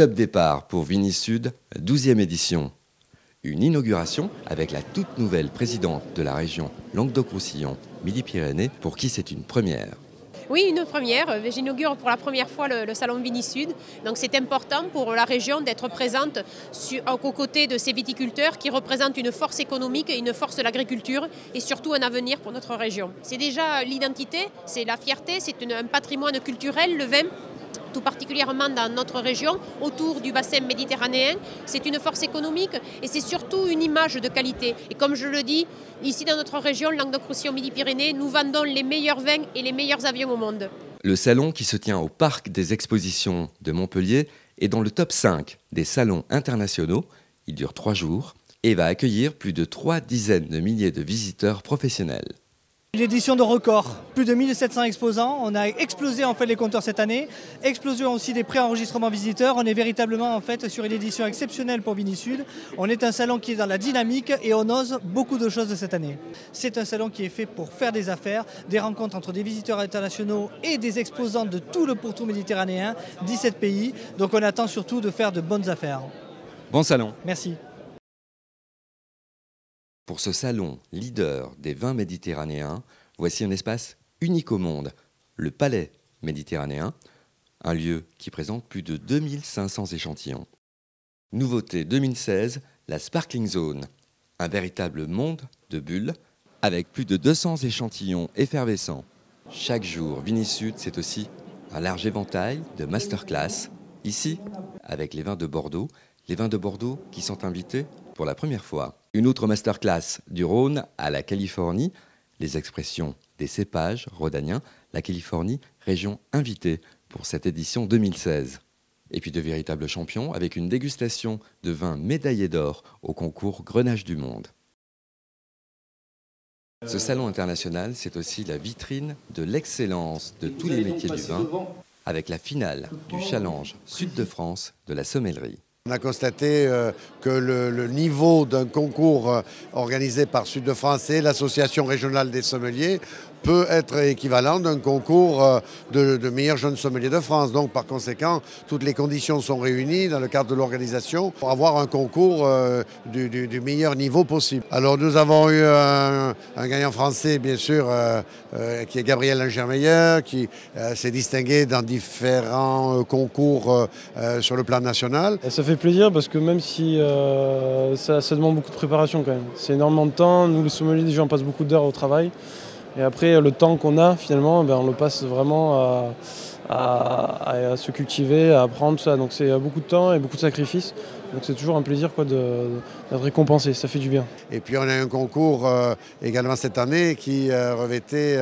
Top départ pour Vigny Sud, 12e édition. Une inauguration avec la toute nouvelle présidente de la région Languedoc-Roussillon, Midi-Pyrénées, pour qui c'est une première. Oui, une première. J'inaugure pour la première fois le salon Vigny Sud. Donc c'est important pour la région d'être présente aux côtés de ces viticulteurs qui représentent une force économique, une force de l'agriculture et surtout un avenir pour notre région. C'est déjà l'identité, c'est la fierté, c'est un patrimoine culturel, le vin, tout particulièrement dans notre région, autour du bassin méditerranéen. C'est une force économique et c'est surtout une image de qualité. Et comme je le dis, ici dans notre région, Languedoc-Roussillon Midi-Pyrénées, nous vendons les meilleurs vins et les meilleurs avions au monde. Le salon qui se tient au Parc des Expositions de Montpellier est dans le top 5 des salons internationaux. Il dure 3 jours et va accueillir plus de 3 dizaines de milliers de visiteurs professionnels. L'édition de record, plus de 1700 exposants, on a explosé en fait les compteurs cette année, explosion aussi des pré-enregistrements visiteurs, on est véritablement en fait sur une édition exceptionnelle pour Vigny Sud. On est un salon qui est dans la dynamique et on ose beaucoup de choses de cette année. C'est un salon qui est fait pour faire des affaires, des rencontres entre des visiteurs internationaux et des exposants de tout le pourtour méditerranéen, 17 pays, donc on attend surtout de faire de bonnes affaires. Bon salon. Merci. Pour ce salon leader des vins méditerranéens, voici un espace unique au monde, le Palais méditerranéen, un lieu qui présente plus de 2500 échantillons. Nouveauté 2016, la Sparkling Zone, un véritable monde de bulles avec plus de 200 échantillons effervescents. Chaque jour, Vigny Sud, c'est aussi un large éventail de masterclass. Ici, avec les vins de Bordeaux qui sont invités pour la première fois. Une autre masterclass du Rhône à la Californie, les expressions des cépages rhodaniens, la Californie, région invitée pour cette édition 2016. Et puis de véritables champions avec une dégustation de vins médaillés d'or au concours Grenache du Monde. Ce salon international, c'est aussi la vitrine de l'excellence de tous les métiers du vin, avec la finale du Challenge Sud de France de la sommellerie. On a constaté que le niveau d'un concours organisé par Sud de France et l'Association régionale des sommeliers peut être équivalent d'un concours de meilleurs jeunes sommeliers de France. Donc par conséquent, toutes les conditions sont réunies dans le cadre de l'organisation pour avoir un concours du meilleur niveau possible. Alors nous avons eu un gagnant français, bien sûr, qui est Gabriel Angermeyer, qui s'est distingué dans différents concours sur le plan national. Ça fait plaisir parce que même si ça demande beaucoup de préparation quand même. C'est énormément de temps. Nous les sommeliers déjà on passe beaucoup d'heures au travail. Et après le temps qu'on a finalement on le passe vraiment à se cultiver, à apprendre tout ça. Donc c'est beaucoup de temps et beaucoup de sacrifices. Donc c'est toujours un plaisir d'être récompensé, ça fait du bien. Et puis on a un concours également cette année qui revêtait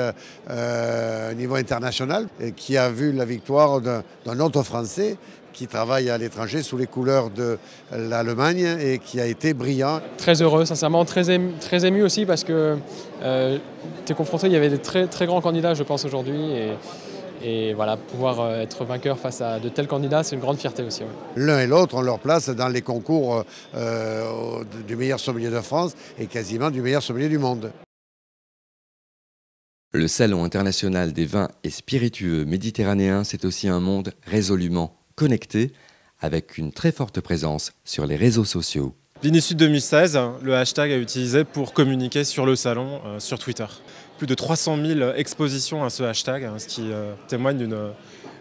un niveau international et qui a vu la victoire d'un autre Français qui travaille à l'étranger sous les couleurs de l'Allemagne et qui a été brillant. Très heureux, sincèrement, très ému aussi parce que tu es confronté, il y avait des très grands candidats je pense aujourd'hui et voilà, pouvoir être vainqueur face à de tels candidats, c'est une grande fierté aussi. Ouais. L'un et l'autre ont leur place dans les concours du meilleur sommelier de France et quasiment du meilleur sommelier du monde. Le Salon international des vins et spiritueux méditerranéens, c'est aussi un monde résolument connecté, avec une très forte présence sur les réseaux sociaux. Vigny Sud 2016, le hashtag à utiliser pour communiquer sur le salon sur Twitter. Plus de 300 000 expositions à ce hashtag, ce qui témoigne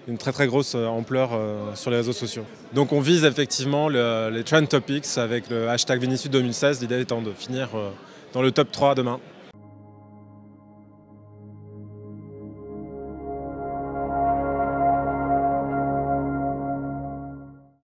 d'une très grosse ampleur sur les réseaux sociaux. Donc on vise effectivement les trend topics avec le hashtag Vigny Sud 2016, l'idée étant de finir dans le top 3 demain.